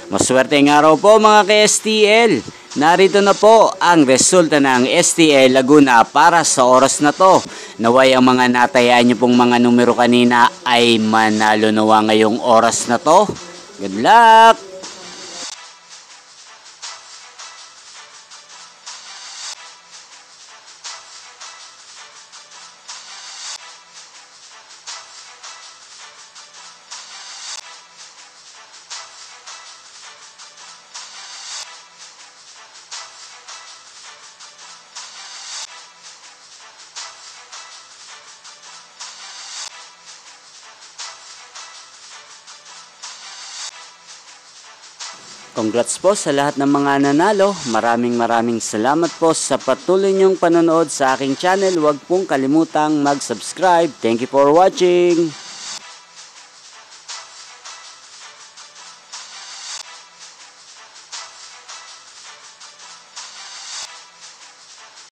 Maswerteng araw po mga ka-STL. Narito na po ang resulta ng STL Laguna para sa oras na to. Naway ang mga natayaan nyo pong mga numero kanina ay manalo nawa ngayong oras na to. Good luck! Congrats po sa lahat ng mga nanalo. Maraming salamat po sa patuloy niyong panonood sa aking channel. Huwag pong kalimutang mag-subscribe. Thank you for watching.